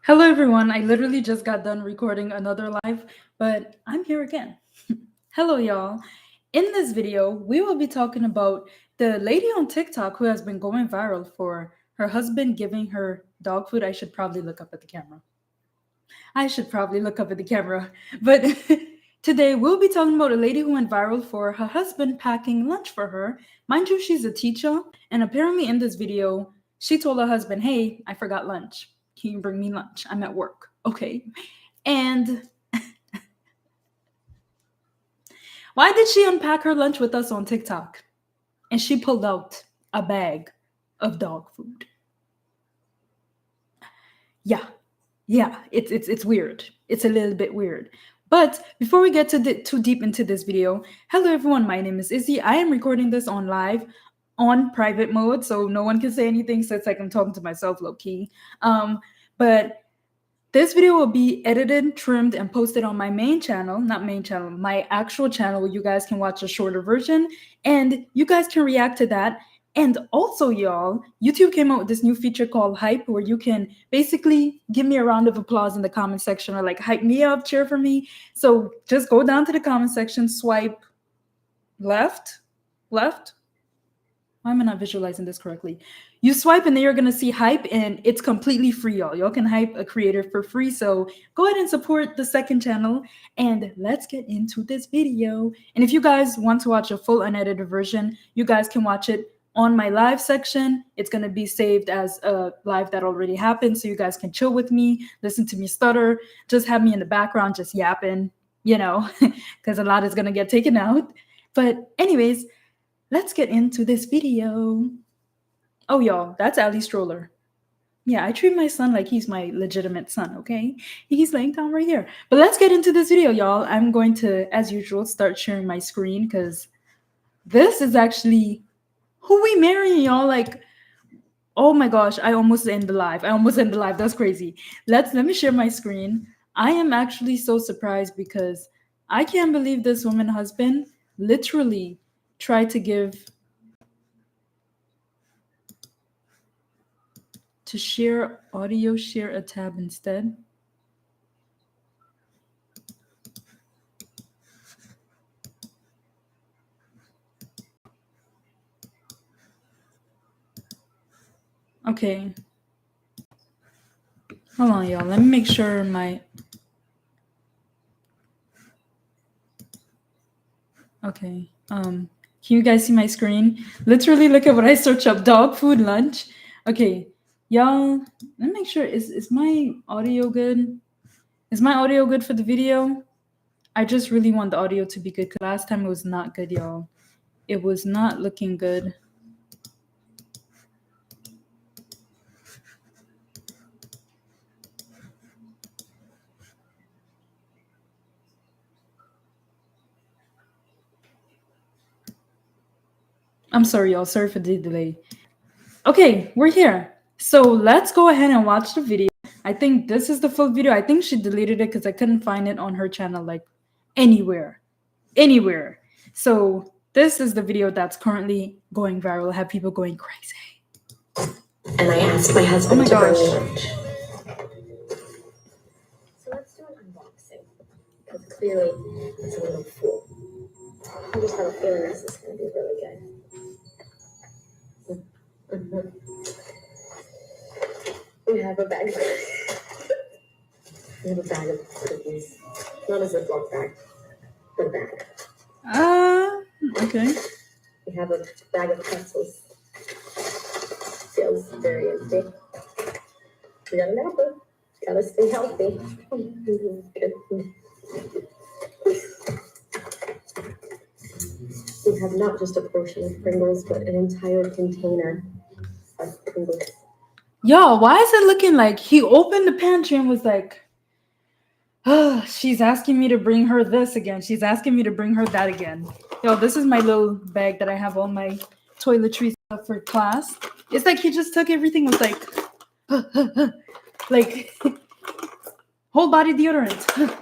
Hello, everyone. I literally just got done recording another live, but I'm here again. Hello, y'all. In this video, we will be talking about the lady on TikTok who has been going viral for her husband giving her dog food. I should probably look up at the camera. But today, we'll be talking about a lady who went viral for her husband packing lunch for her. Mind you, she's a teacher, and apparently in this video, she told her husband, "Hey, I forgot lunch. Can you bring me lunch? I'm at work." Okay. And why did she unpack her lunch with us on TikTok? And she pulled out a bag of dog food. Yeah, it's weird. It's a little bit weird. But before we get too deep into this video, hello everyone. My name is Izzy. I am recording this on live, on private mode, so no one can say anything. So it's like I'm talking to myself, low key. But this video will be edited, trimmed, and posted on my main channel, not main channel, my actual channel where you guys can watch a shorter version and you guys can react to that. And also, y'all, YouTube came out with this new feature called Hype where you can basically give me a round of applause in the comment section or like hype me up, cheer for me. So just go down to the comment section, swipe left. Why am I not visualizing this correctly? You swipe and then you're gonna see hype, and it's completely free, y'all. Y'all can hype a creator for free. So go ahead and support the second channel, and let's get into this video. And if you guys want to watch a full unedited version, you guys can watch it on my live section. It's gonna be saved as a live that already happened, so you guys can chill with me, listen to me stutter, just have me in the background, just yapping, because a lot is gonna get taken out. But anyways, let's get into this video. Oh, y'all, that's Ali's stroller. Yeah, I treat my son like he's my legitimate son, okay? He's laying down right here. But let's get into this video, y'all. I'm going to, as usual, start sharing my screen because this is actually who we marrying, y'all. Like, oh my gosh, I almost end the live. That's crazy. Let me share my screen. I am actually so surprised because I can't believe this woman husband literally tried to share audio, share a tab instead. Okay. Hold on, y'all. Let me make sure Okay. Can you guys see my screen? Literally, look at what I search up. Dog food lunch. Okay. Y'all, let me make sure. Is my audio good? Is my audio good for the video? I just really want the audio to be good because last time it was not good, y'all. It was not looking good. I'm sorry, y'all. Sorry for the delay. Okay, we're here. So let's go ahead and watch the video. I think this is the full video. I think she deleted it because I couldn't find it on her channel, like anywhere. So this is the video that's currently going viral. Have people going crazy. And I asked my husband to bring me lunch. So let's do an unboxing. Because clearly it's a little full. I just have a feeling this is going to be really good. We have a bag. We have a bag of cookies. Not a Ziploc bag, but a bag. Okay. We have a bag of pretzels. Feels very empty. We got an apple. Gotta stay healthy. We have not just a portion of Pringles, but an entire container of Pringles. Yo, why is it looking like he opened the pantry and was like, oh, she's asking me to bring her this again. She's asking me to bring her that again. Yo, this is my little bag that I have all my toiletries stuff for class. It's like he just took everything, was like, like whole body deodorant.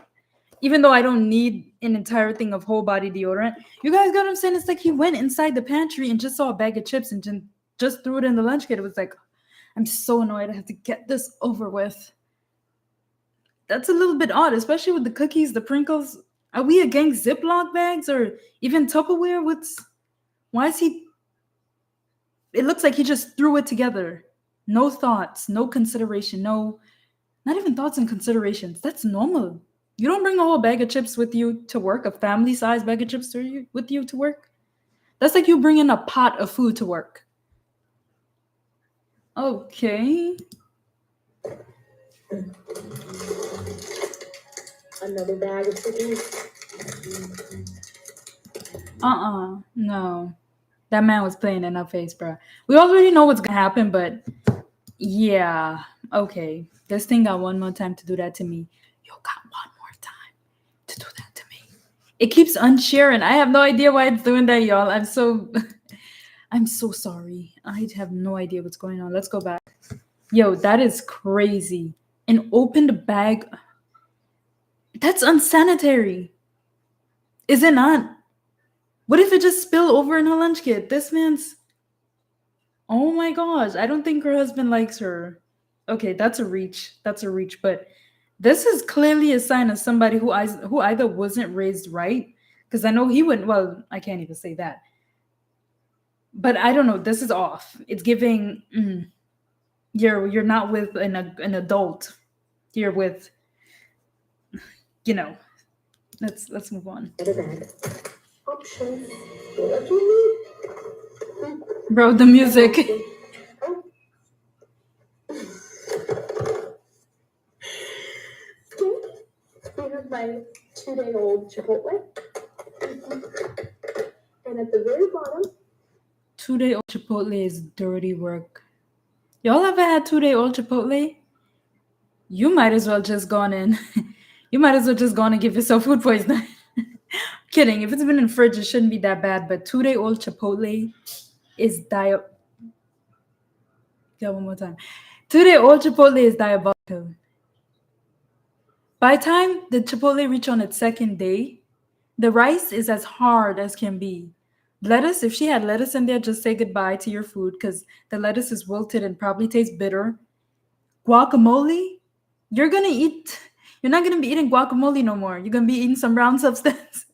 Even though I don't need an entire thing of whole body deodorant. You guys got what I'm saying? It's like he went inside the pantry and just saw a bag of chips and just threw it in the lunch kit. It was like, I'm so annoyed. I have to get this over with. That's a little bit odd, especially with the cookies, the Pringles. Are we against Ziploc bags or even Tupperware? Why is he? It looks like he just threw it together. No thoughts, no consideration, not even thoughts and considerations. That's normal. You don't bring a whole bag of chips with you to work, a family size bag of chips with you to work. That's like you bringing a pot of food to work. Okay. Another bag of cookies. No. That man was playing in our face, bro. We already know what's gonna happen, but yeah. Okay. This thing got one more time to do that to me. You got one more time to do that to me. It keeps unsharing. I have no idea why it's doing that, y'all. I'm so sorry. I have no idea what's going on. Let's go back. Yo, that is crazy. An opened bag. That's unsanitary. Is it not? What if it just spilled over in her lunch kit? This man's. Oh my gosh. I don't think her husband likes her. Okay, that's a reach. That's a reach. But this is clearly a sign of somebody who either wasn't raised right, because I know he wouldn't. Well, I can't even say that. But I don't know. This is off. It's giving. You're not with an adult. You're with. Let's move on. Options. Bro, the music. We have my 2-day-old Chipotle. And at the very bottom. 2-day-old Chipotle is dirty work. Y'all ever had 2-day-old Chipotle? You might as well just gone in. You might as well just gone and give yourself food poisoning. Kidding. If it's been in the fridge, it shouldn't be that bad. But 2-day-old Chipotle is Yeah, one more time. 2-day-old Chipotle is diabolical. By the time the Chipotle reach on its second day, the rice is as hard as can be. Lettuce, if she had lettuce in there, just say goodbye to your food because the lettuce is wilted and probably tastes bitter. Guacamole, you're not gonna be eating guacamole no more. You're gonna be eating some brown substance.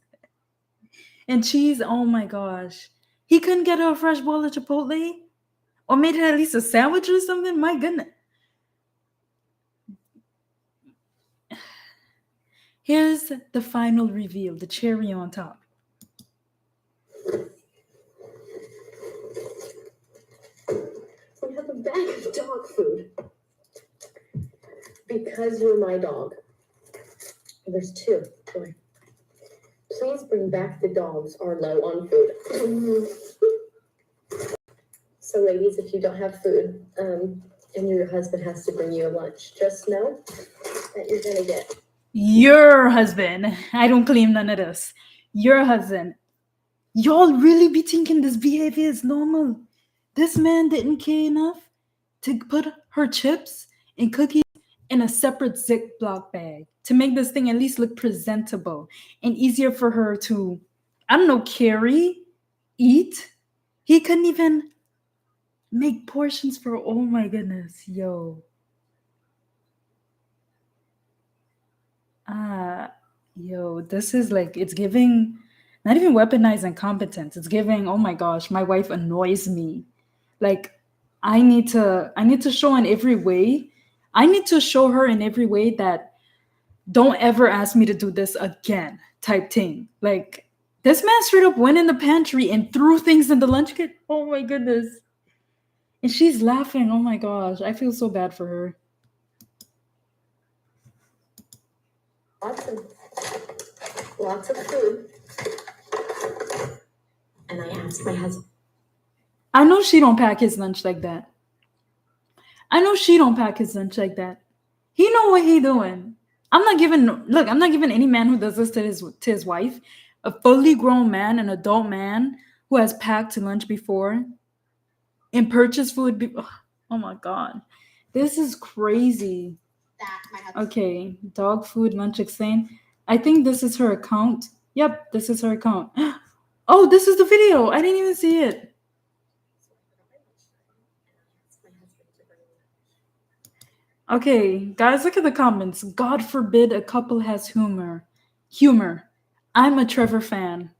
And cheese, oh my gosh. He couldn't get her a fresh bowl of Chipotle? Or made her at least a sandwich or something? My goodness. Here's the final reveal, the cherry on top. We have a bag of dog food. Because you're my dog. There's 2. Boy. Please bring back the dogs are low on food. So ladies, if you don't have food, and your husband has to bring you a lunch, just know that you're gonna get your husband. I don't claim none of this. Your husband. Y'all really be thinking this behavior is normal? This man didn't care enough to put her chips and cookies in a separate Ziploc bag to make this thing at least look presentable and easier for her to, I don't know, carry, eat. He couldn't even make portions for, oh my goodness, yo. This is like, it's giving not even weaponized incompetence. It's giving, oh my gosh, my wife annoys me. Like, I need to show in every way. I need to show her in every way that don't ever ask me to do this again type thing. Like, this man straight up went in the pantry and threw things in the lunch kit. Oh my goodness. And she's laughing. Oh my gosh. I feel so bad for her. lots of food. And I asked my husband. I know she don't pack his lunch like that. I know she don't pack his lunch like that. He know what he doing. I'm not giving any man who does this to his wife, a fully grown man, an adult man who has packed lunch before and purchased food. Oh my God. This is crazy. Okay, dog food lunch explained. I think this is her account. Yep, this is her account. Oh, this is the video. I didn't even see it. Okay, guys, look at the comments. God forbid a couple has humor. Humor. I'm a Trevor fan.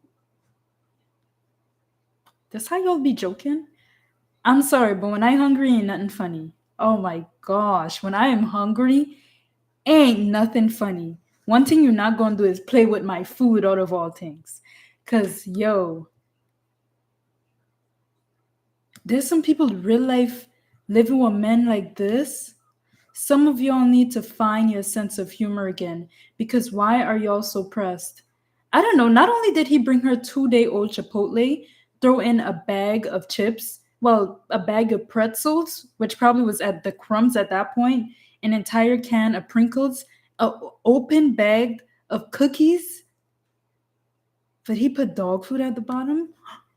That's how y'all be joking? I'm sorry, but when I'm hungry, ain't nothing funny. Oh my gosh, when I am hungry, ain't nothing funny. One thing you're not gonna do is play with my food out of all things. Cause yo, there's some people in real life living with men like this. Some of y'all need to find your sense of humor again because why are y'all so pressed? I don't know. Not only did he bring her 2-day old Chipotle, throw in a bag of chips, well, a bag of pretzels, which probably was at the crumbs at that point, an entire can of Pringles, a open bag of cookies, but he put dog food at the bottom.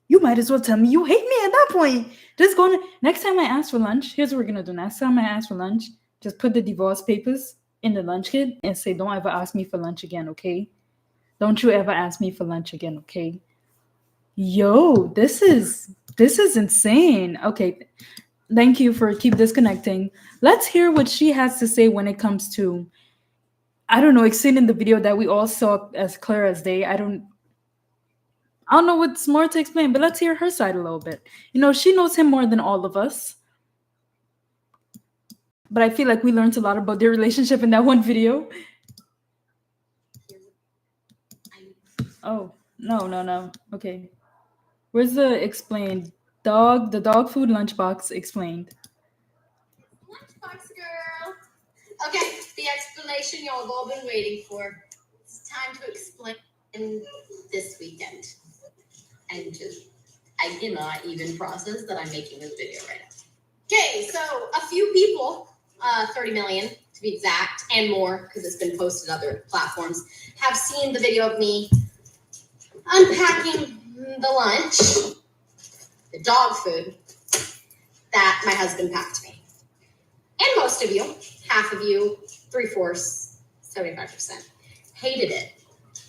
You might as well tell me you hate me at that point. Just going to, next time I ask for lunch, here's what we're gonna do. Next time I ask for lunch, just put the divorce papers in the lunch kit and say, don't ever ask me for lunch again, okay? Don't you ever ask me for lunch again, okay? Yo, this is insane. Okay, thank you for keep disconnecting. Let's hear what she has to say when it comes to, I don't know, extending the video that we all saw as clear as day. I don't know what's more to explain, but let's hear her side a little bit. You know, she knows him more than all of us. But I feel like we learned a lot about their relationship in that one video. Oh, no. Okay. Where's the explained? The dog food lunchbox explained. Lunchbox girl. Okay, the explanation y'all have all been waiting for. It's time to explain this weekend. And just, I cannot even process that I'm making this video right now. Okay, so a few people, 30 million to be exact, and more, because it's been posted on other platforms, have seen the video of me unpacking the lunch, the dog food, that my husband packed me. And most of you, half of you, 3/4, 75%, hated it.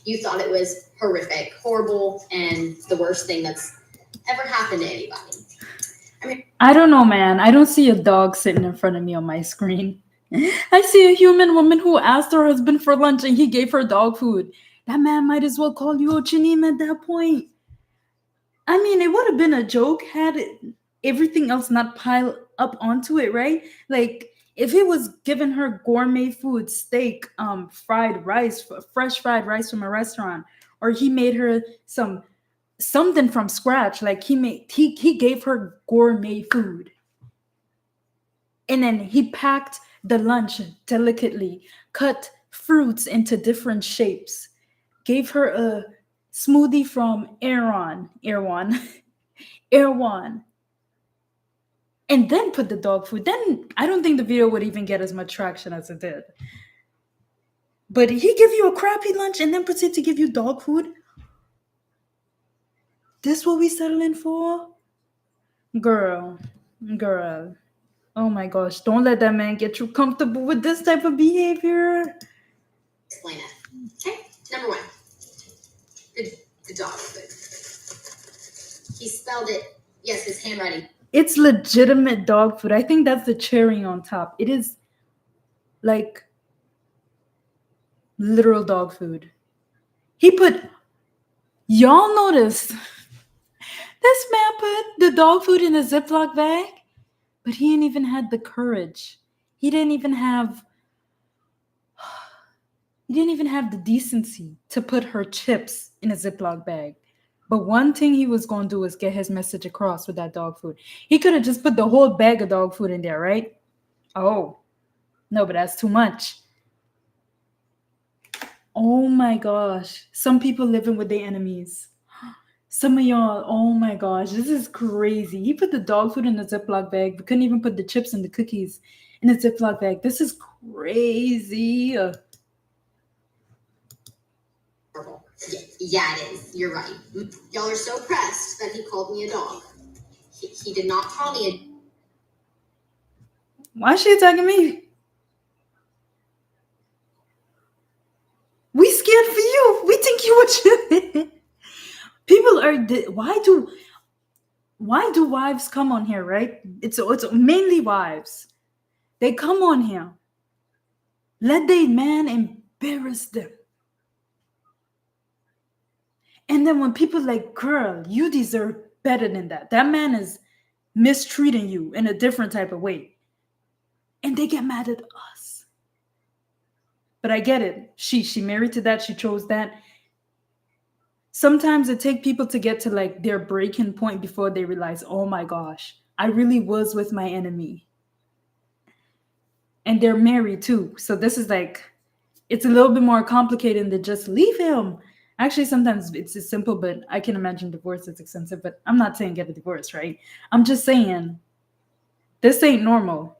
You thought it was horrific, horrible, and the worst thing that's ever happened to anybody. I don't know, man. I don't see a dog sitting in front of me on my screen. I see a human woman who asked her husband for lunch and he gave her dog food. That man might as well call you Ochinim at that point. I mean, it would have been a joke had everything else not piled up onto it, right? Like if he was giving her gourmet food, steak, fried rice, fresh fried rice from a restaurant, or he made her something from scratch, like he gave her gourmet food, and then he packed the lunch delicately, cut fruits into different shapes, gave her a smoothie from Erewhon, and then put the dog food. Then I don't think the video would even get as much traction as it did. But he give you a crappy lunch and then proceed to give you dog food. This what we settling for? Girl. Oh my gosh, don't let that man get you comfortable with this type of behavior. Explain it. Okay, number one, the dog food. He spelled it, yes, his handwriting. It's legitimate dog food. I think that's the cherry on top. It is like literal dog food. Y'all notice this man put the dog food in a Ziploc bag, but he didn't even have the courage. He didn't even have the decency to put her chips in a Ziploc bag. But one thing he was going to do was get his message across with that dog food. He could have just put the whole bag of dog food in there, right? Oh, no, but that's too much. Oh my gosh. Some people living with their enemies. Some of y'all, oh my gosh, this is crazy. He put the dog food in the Ziploc bag, but couldn't even put the chips and the cookies in a Ziploc bag. This is crazy. Yeah, it is. You're right. Y'all are so pressed that he called me a dog. He did not call me a... Why is she attacking me? We scared for you. We think you were people are why do wives come on here, right? It's mainly wives. They come on here Let they man embarrass them. And then when people like, girl, you deserve better than that. That man is mistreating you in a different type of way. And they get mad at us. But I get it. She married to that. She chose that. Sometimes it takes people to get to like their breaking point before they realize, oh my gosh, I really was with my enemy. And they're married too. So this is like, it's a little bit more complicated than just leave him. Actually, sometimes it's simple, but I can imagine divorce is expensive. But I'm not saying get a divorce, right? I'm just saying this ain't normal.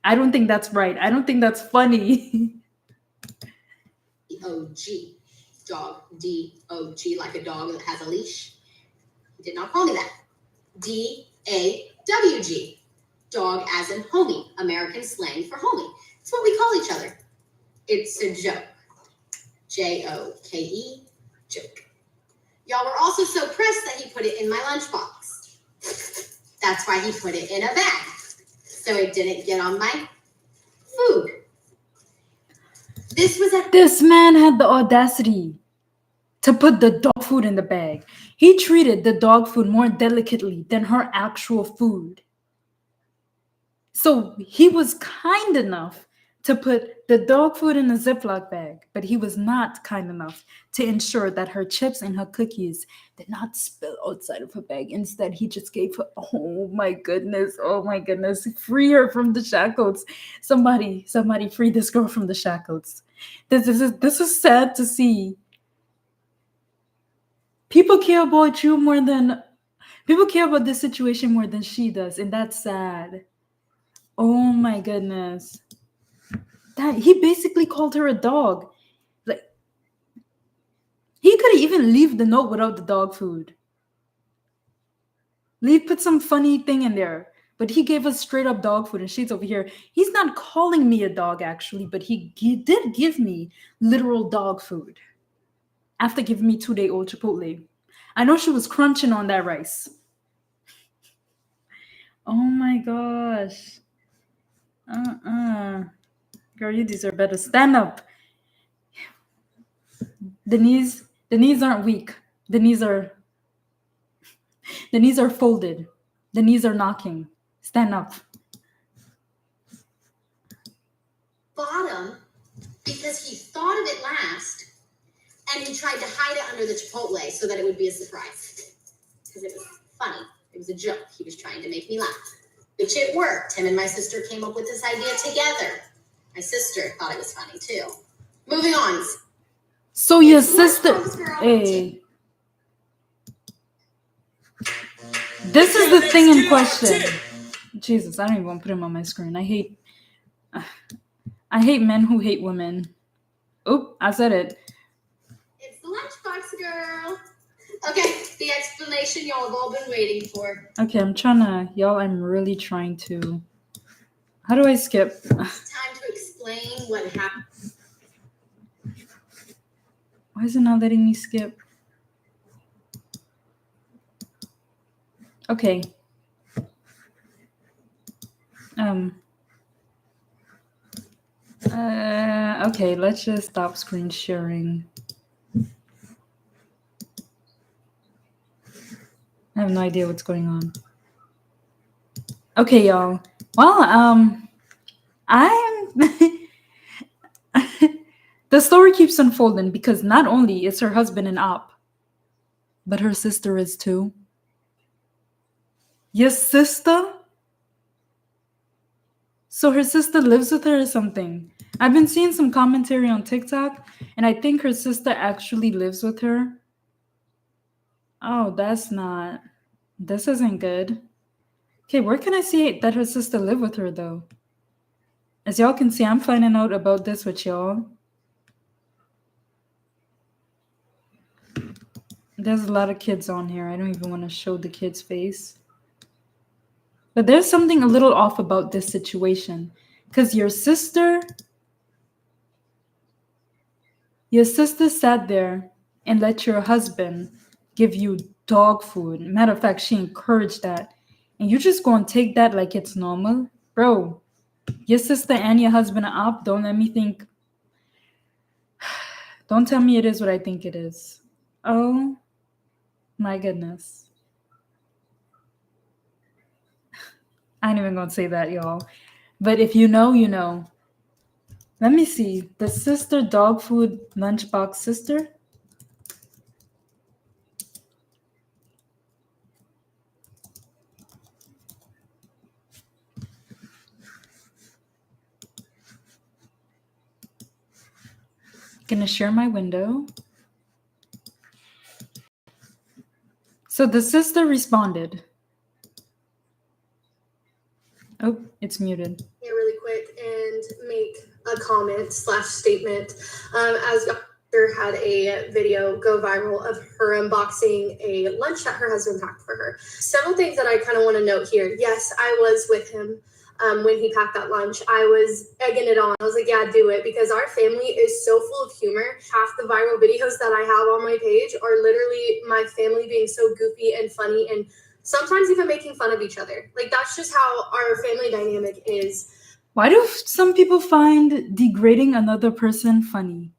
I don't think that's right. I don't think that's funny. D-O-G. Dog. D-O-G, like a dog that has a leash. He did not call me that. D-A-W-G. Dog as in homie. American slang for homie. It's what we call each other. It's a joke. J-O-K-E. Joke. Y'all were also so pressed that he put it in my lunchbox. That's why he put it in a bag. So it didn't get on my food. This man had the audacity to put the dog food in the bag. He treated the dog food more delicately than her actual food. So he was kind enough to put the dog food in a Ziploc bag, but he was not kind enough to ensure that her chips and her cookies did not spill outside of her bag. Instead, he just gave her, oh my goodness, free her from the shackles. Somebody free this girl from the shackles. This is sad to see. People care about this situation more than she does, and that's sad. Oh my goodness. That he basically called her a dog. Like, he could even leave the note without the dog food. Put some funny thing in there. But he gave us straight up dog food, and she's over here. He's not calling me a dog, actually, but he did give me literal dog food after giving me 2-day-old Chipotle. I know she was crunching on that rice. Oh my gosh. Girl, you deserve better. Stand up. The knees aren't weak. The knees are folded. The knees are knocking. Stand up. Bottom, because he thought of it last, and he tried to hide it under the Chipotle so that it would be a surprise. Because it was funny. It was a joke. He was trying to make me laugh. Which it worked. Him and my sister came up with this idea together. My sister thought it was funny too. Moving on. So your sister, hey, this is the thing in question. Jesus, I don't even want to put him on my screen. I hate men who hate women. Oop, I said it. It's the lunchbox girl. Okay, the explanation y'all have all been waiting for. Okay, I'm really trying to. How do I skip? It's time to explain what happened. Why is it not letting me skip? Okay. Okay, let's just stop screen sharing. I have no idea what's going on. Okay, y'all. Well, the story keeps unfolding because not only is her husband an op, but her sister is too. Your sister? So her sister lives with her or something? I've been seeing some commentary on TikTok, and I think her sister actually lives with her. Oh, this isn't good. Okay, where can I see that her sister live with her, though? As y'all can see, I'm finding out about this with y'all. There's a lot of kids on here. I don't even want to show the kid's face. But there's something a little off about this situation. Because your sister sat there and let your husband give you dog food. Matter of fact, she encouraged that. And you just go and take that like it's normal? Bro, Your sister and your husband are up. Don't let me think. Don't tell me it is what I think it is. Oh my goodness. I ain't even gonna say that, y'all. But if you know, you know. Let me see. The sister dog food lunchbox sister. Gonna share my window. So the sister responded. Oh, it's muted. Here really quick and make a comment slash statement. As Dr. had a video go viral of her unboxing a lunch that her husband packed for her. Several things that I kind of want to note here. Yes, I was with him when he packed that lunch. I was egging it on. I was like, yeah, do it, because our family is so full of humor. Half the viral videos that I have on my page are literally my family being so goofy and funny, and sometimes even making fun of each other. Like, that's just how our family dynamic is. Why do some people find degrading another person funny?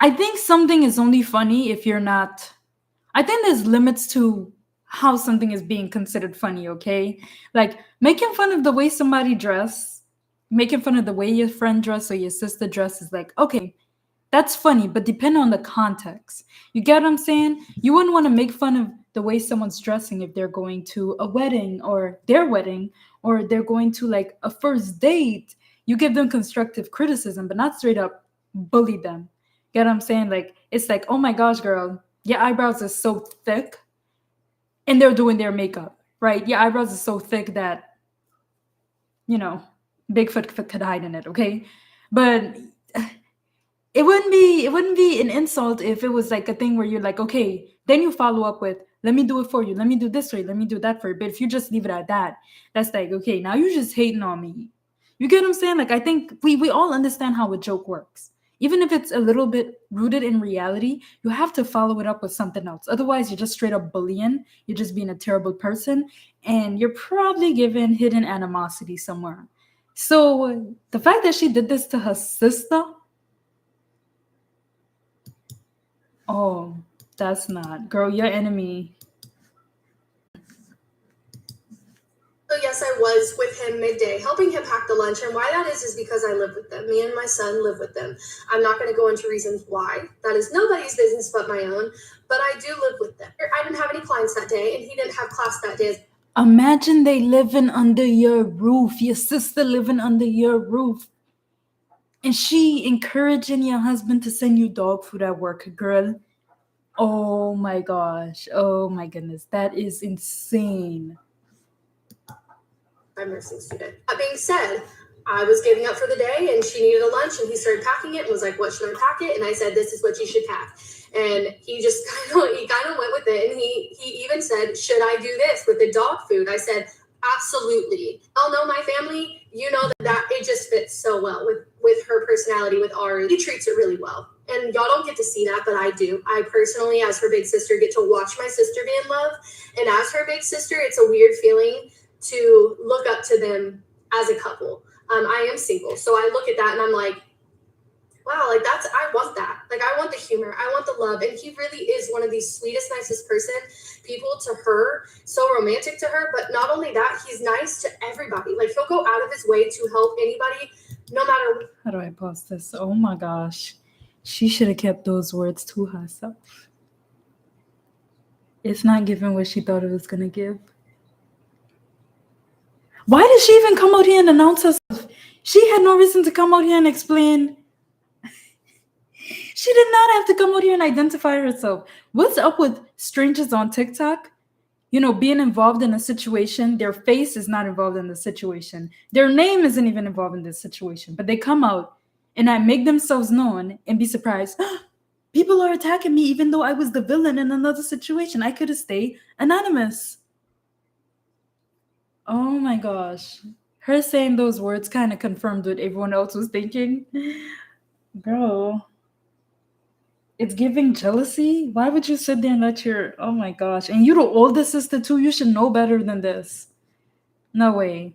I think something is only funny if you're not. I think there's limits to how something is being considered funny, okay? Like making fun of the way somebody dress, making fun of the way your friend dress or your sister dress is like, okay, that's funny, but depending on the context. You get what I'm saying? You wouldn't want to make fun of the way someone's dressing if they're going to a wedding or their wedding, or they're going to like a first date. You give them constructive criticism, but not straight up bully them. Get what I'm saying? Like, it's like, oh my gosh, girl, your eyebrows are so thick, and they're doing their makeup, right? Your eyebrows are so thick that, you know, Bigfoot could hide in it, okay? But it wouldn't be an insult if it was like a thing where you're like, okay, then you follow up with, let me do it for you, let me do this for you, let me do that for you. But if you just leave it at that, that's like, okay, now you're just hating on me. You get what I'm saying? Like, I think we all understand how a joke works. Even if it's a little bit rooted in reality, you have to follow it up with something else. Otherwise, you're just straight up bullying. You're just being a terrible person, and you're probably giving hidden animosity somewhere. So the fact that she did this to her sister, oh, that's not. Girl, your enemy. So yes, I was with him midday, helping him pack the lunch. And why that is because I live with them. Me and my son live with them. I'm not going to go into reasons why. That is nobody's business but my own. But I do live with them. I didn't have any clients that day, and he didn't have class that day. Imagine they living under your roof, your sister living under your roof, and she encouraging your husband to send you dog food at work, girl. Oh my gosh. Oh my goodness. That is insane. I'm a nursing student. That being said, I was getting up for the day, and she needed a lunch, and he started packing it and was like, what should I pack it? And I said, this is what you should pack. And he just kind of went with it. And he even said, should I do this with the dog food? I said, absolutely. Y'all know my family. You know that it just fits so well with her personality, with ours. He treats it really well. And y'all don't get to see that, but I do. I personally, as her big sister, get to watch my sister be in love. And as her big sister, it's a weird feeling to look up to them as a couple. I am single, so I look at that and I'm like, wow, like I want that. Like, I want the humor, I want the love, and he really is one of the sweetest, nicest people to her, so romantic to her. But not only that, he's nice to everybody. Like, he'll go out of his way to help anybody, no matter. How do I post this? Oh my gosh. She should have kept those words to herself. It's not giving what she thought it was gonna give. Why did she even come out here and announce herself? She had no reason to come out here and explain. She did not have to come out here and identify herself. What's up with strangers on TikTok? You know, being involved in a situation, their face is not involved in the situation. Their name isn't even involved in this situation, but they come out and I make themselves known and be surprised. People are attacking me even though I was the villain in another situation. I could have stayed anonymous. Oh my gosh. Her saying those words kind of confirmed what everyone else was thinking. Girl, it's giving jealousy. Why would you sit there and let your, oh my gosh. And you're the oldest sister too. You should know better than this. No way.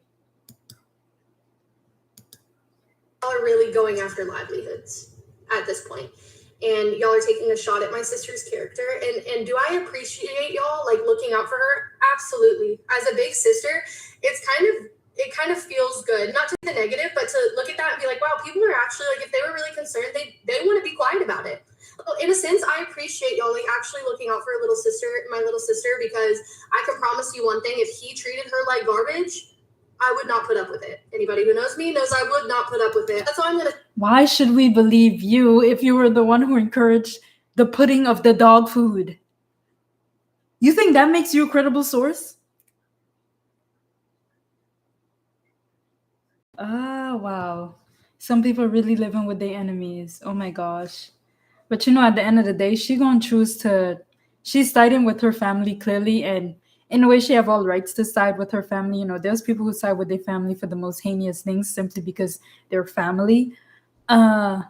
really going after livelihoods at this point. And y'all are taking a shot at my sister's character. And do I appreciate y'all like looking out for her? Absolutely. As a big sister, it kind of feels good, not to the negative, but to look at that and be like, wow, people are actually like, if they were really concerned, they want to be quiet about it. In a sense, I appreciate y'all like actually looking out for my little sister, because I can promise you one thing: if he treated her like garbage, I would not put up with it. Anybody who knows me knows I would not put up with it. That's all I'm gonna. Why should we believe you if you were the one who encouraged the putting of the dog food? You think that makes you a credible source? Ah, wow. Some people are really living with their enemies. Oh my gosh. But at the end of the day, she's siding with her family clearly, and in a way she have all rights to side with her family. There's people who side with their family for the most heinous things simply because they're family. And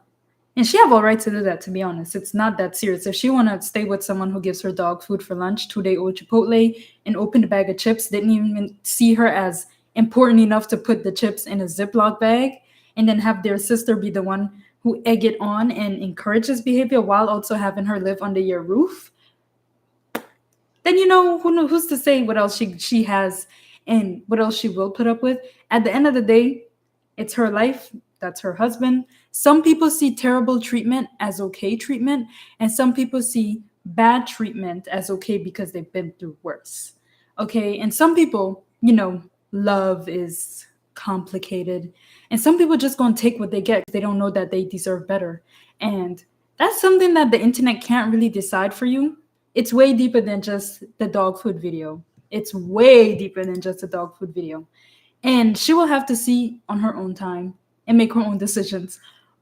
she have all right to do that, to be honest. It's not that serious. If she want to stay with someone who gives her dog food for lunch, 2-day-old Chipotle, and opened a bag of chips, didn't even see her as important enough to put the chips in a Ziploc bag, and then have their sister be the one who egg it on and encourage this behavior while also having her live under your roof, then who's to say what else she has and what else she will put up with. At the end of the day, it's her life. That's her husband. Some people see terrible treatment as okay treatment, and some people see bad treatment as okay because they've been through worse. Okay, and some people, love is complicated, and some people just gonna take what they get because they don't know that they deserve better. And that's something that the internet can't really decide for you. It's way deeper than just the dog food video. It's way deeper than just the dog food video. And she will have to see on her own time and make her own decisions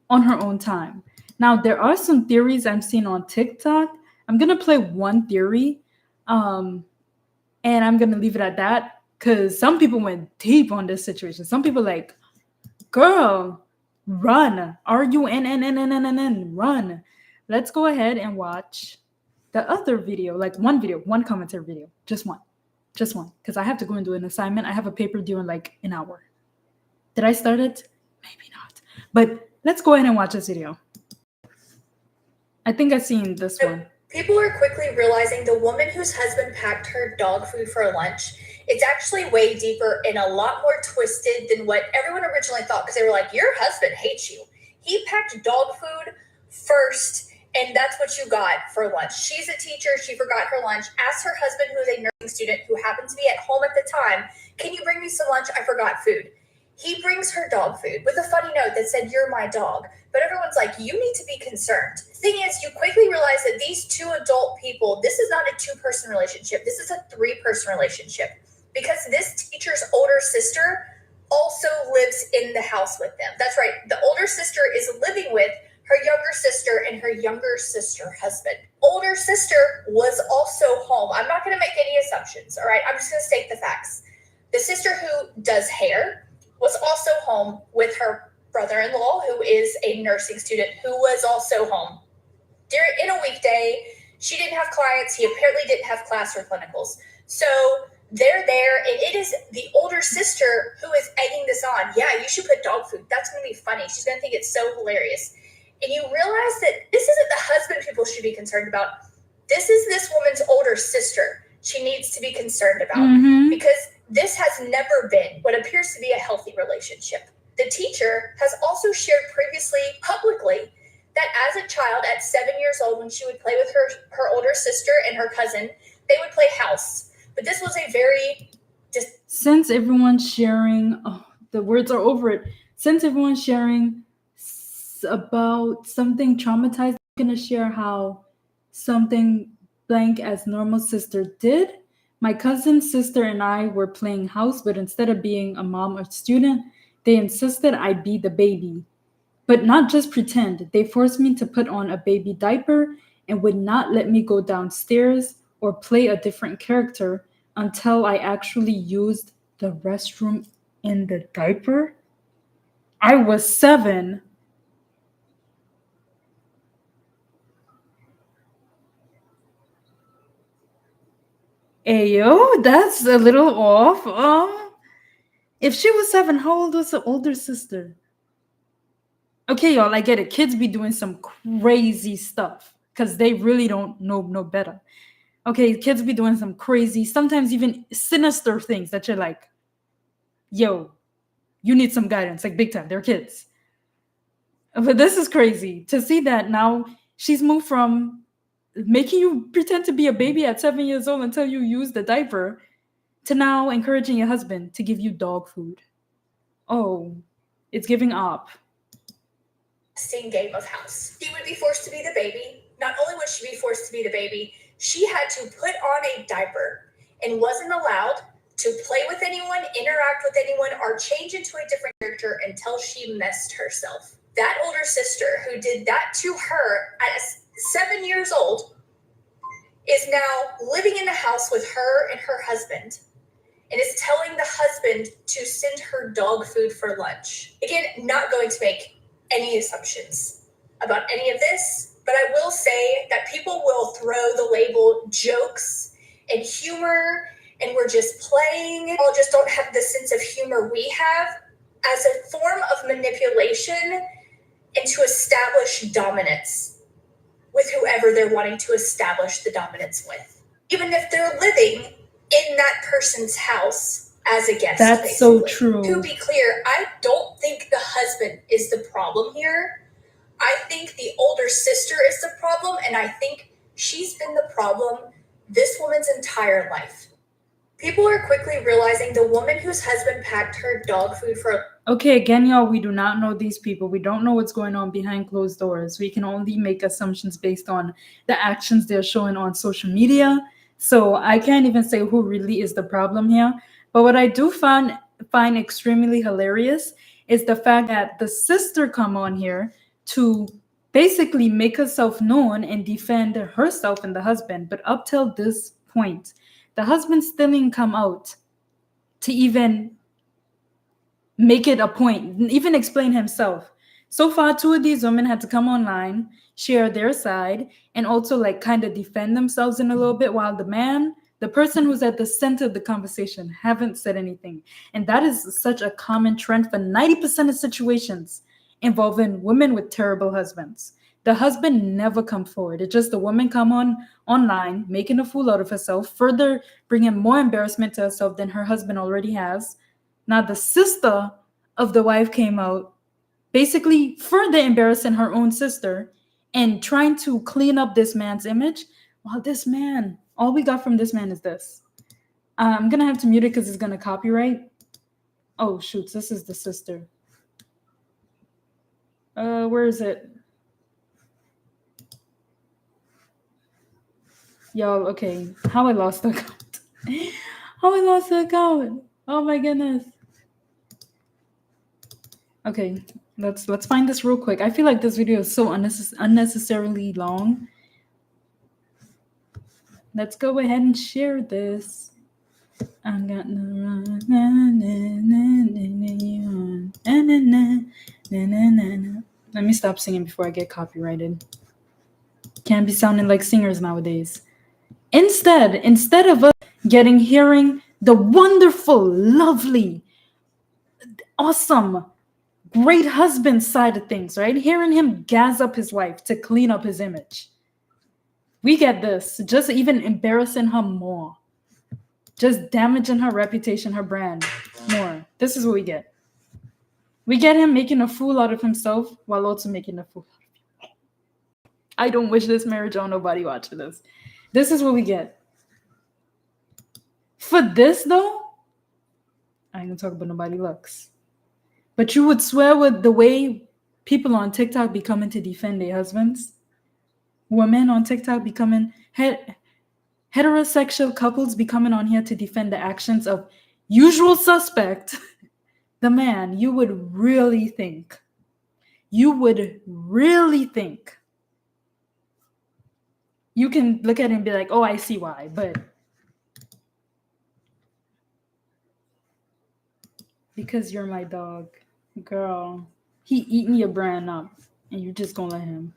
on her own time. Now, there are some theories I'm seeing on TikTok. I'm going to play one theory, and I'm going to leave it at that, because some people went deep on this situation. Some people like, girl, run. RUNNNNNN, run. Let's go ahead and watch the other video, like one commentary video, just one, because I have to go and do an assignment. I have a paper due in like an hour. Did I start it? Maybe not. But let's go ahead and watch this video. I think I've seen this one. People are quickly realizing the woman whose husband packed her dog food for lunch, it's actually way deeper and a lot more twisted than what everyone originally thought, because they were like, your husband hates you. He packed dog food first, and that's what you got for lunch. She's a teacher. She forgot her lunch. Asked her husband, who's a nursing student who happened to be at home at the time, can you bring me some lunch? I forgot food. He brings her dog food with a funny note that said, you're my dog. But everyone's like, you need to be concerned. The thing is, you quickly realize that these two adult people, this is not a two-person relationship. This is a three-person relationship, because this teacher's older sister also lives in the house with them. That's right. The older sister is living with her younger sister and her younger sister husband. Older sister was also home. I'm not going to make any assumptions, all right? I'm just going to state the facts. The sister who does hair was also home with her brother-in-law, who is a nursing student, who was also home. In a weekday, she didn't have clients. He apparently didn't have class or clinicals. So they're there, and it is the older sister who is egging this on. Yeah, you should put dog food. That's going to be funny. She's going to think it's so hilarious. And you realize that this isn't the husband people should be concerned about. This is this woman's older sister she needs to be concerned about, because this has never been what appears to be a healthy relationship. The teacher has also shared previously publicly that as a child at 7 years old, when she would play with her older sister and her cousin, they would play house. But this was a very... Since everyone's sharing, the words are over it. Since everyone's sharing about something traumatized, I'm going to share how something blank as normal sister did. My cousin's sister and I were playing house, but instead of being a mom or student, they insisted I be the baby. But not just pretend. They forced me to put on a baby diaper and would not let me go downstairs or play a different character until I actually used the restroom in the diaper. I was 7. Ayo, that's a little off. If she was 7, how old was the older sister? Okay, y'all, I get it. Kids be doing some crazy stuff because they really don't know no better. Okay, kids be doing some crazy, sometimes even sinister things that you're like, yo, you need some guidance, like big time. They're kids. But this is crazy to see that now she's moved from making you pretend to be a baby at 7 years old until you use the diaper to now encouraging your husband to give you dog food. Oh, it's giving up. Game of house. She would be forced to be the baby. Not only would she be forced to be the baby, she had to put on a diaper and wasn't allowed to play with anyone, interact with anyone, or change into a different character until she messed herself. That older sister who did that to her at 7 years old is now living in a house with her and her husband and is telling the husband to send her dog food for lunch. Again, not going to make any assumptions about any of this, but I will say that people will throw the label jokes and humor and we're just playing, all just don't have the sense of humor we have as a form of manipulation and to establish dominance with whoever they're wanting to establish the dominance with. Even if they're living in that person's house as a guest. That's basically. so true. To be clear, I don't think the husband is the problem here. I think the older sister is the problem, and I think she's been the problem this woman's entire life. People are quickly realizing the woman whose husband packed her dog food for... Okay, again, y'all, we do not know these people. We don't know what's going on behind closed doors. We can only make assumptions based on the actions they're showing on social media. So I can't even say who really is the problem here. But what I do find extremely hilarious is the fact that the sister come on here to basically make herself known and defend herself and the husband. But up till this point, the husband still didn't come out to even make it a point, even explain himself. So far, two of these women had to come online, share their side, and also like kind of defend themselves in a little bit, while the man, the person who's at the center of the conversation, haven't said anything. And that is such a common trend for 90% of situations involving women with terrible husbands. The husband never come forward. It's just the woman come online, making a fool out of herself, further bringing more embarrassment to herself than her husband already has. Now the sister of the wife came out, basically further embarrassing her own sister and trying to clean up this man's image. While this man, all we got from this man is this. I'm going to have to mute it because it's going to copyright. Oh, shoots. This is the sister. Where is it? Y'all, okay. How I lost the account. How I lost the account. Oh my goodness. Okay, let's find this real quick. I feel like this video is so unnecessarily long. Let's go ahead and share this. I'm gonna let me stop singing before I get copyrighted. Can't be sounding like singers nowadays. Instead of us hearing the wonderful, lovely, awesome, great husband side of things, right? Hearing him gas up his wife to clean up his image. We get this, just even embarrassing her more. Just damaging her reputation, her brand more. This is what we get. We get him making a fool out of himself while also making a fool out of you. I don't wish this marriage on nobody watching this. This is what we get. For this, though, I ain't gonna talk about nobody looks. But you would swear with the way people on TikTok be coming to defend their husbands. Women on TikTok becoming heterosexual couples becoming on here to defend the actions of usual suspect, the man. You would really think. You can look at it and be like, oh, I see why, but because you're my dog, girl, he eating your brand up and you're just gonna let him.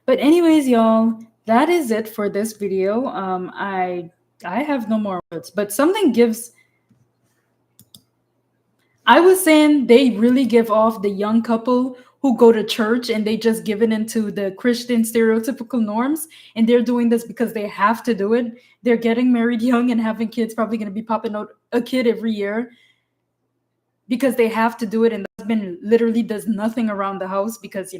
But anyways, y'all, that is it for this video. I have no more words, but something gives. I was saying they really give off the young couple who who go to church and they just give it into the Christian stereotypical norms, and they're doing this because they have to do it. They're getting married young and having kids, probably going to be popping out a kid every year because they have to do it, and the husband literally does nothing around the house because,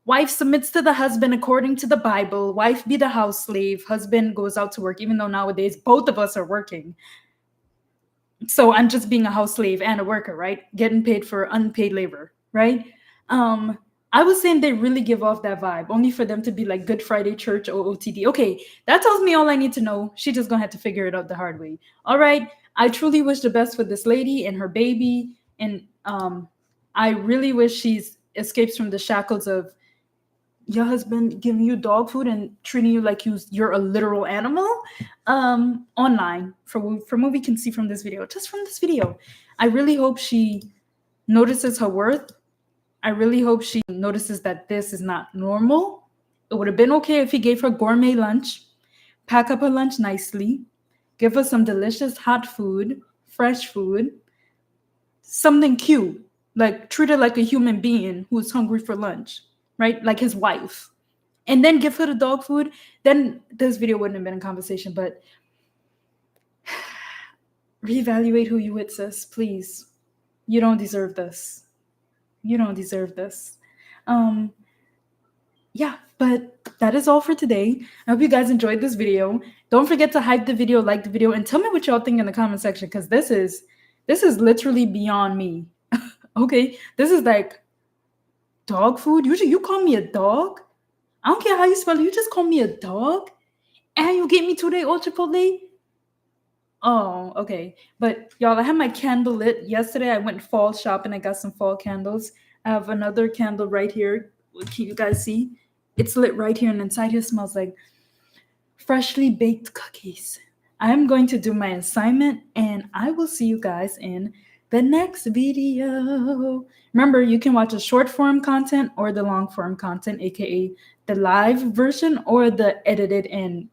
wife submits to the husband according to the Bible. Wife be the house slave. Husband goes out to work, even though nowadays both of us are working. So I'm just being a house slave and a worker, right? Getting paid for unpaid labor, right? I was saying they really give off that vibe, only for them to be like Good Friday Church OOTD. Okay, that tells me all I need to know. She just gonna have to figure it out the hard way. All right, I truly wish the best for this lady and her baby, and I really wish she's escapes from the shackles of your husband giving you dog food and treating you like you're a literal animal online, from what we can see from this video. Just from this video, I really hope she notices her worth. I really hope she notices that this is not normal. It would have been okay if he gave her gourmet lunch, pack up her lunch nicely, give her some delicious hot food, fresh food, something cute, like treat her like a human being who's hungry for lunch, right? Like his wife. And then give her the dog food. Then this video wouldn't have been a conversation, but reevaluate who you with, sis, please. You don't deserve this. You don't deserve this. Yeah, but that is all for today. I hope you guys enjoyed this video. Don't forget to hype the video, like the video, and tell me what y'all think in the comment section, because this is literally beyond me. Okay, this is like dog food. You call me a dog? I don't care how you spell it. You just call me a dog, and you get me 2-day old Chipotle. Oh, okay. But y'all, I had my candle lit yesterday. I went fall shopping. I got some fall candles. I have another candle right here. Can you guys see? It's lit right here, and inside here smells like freshly baked cookies. I'm going to do my assignment, and I will see you guys in the next video. Remember, you can watch a short form content or the long form content, aka the live version or the edited and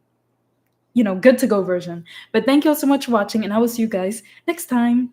good to go version. But thank you all so much for watching, and I will see you guys next time.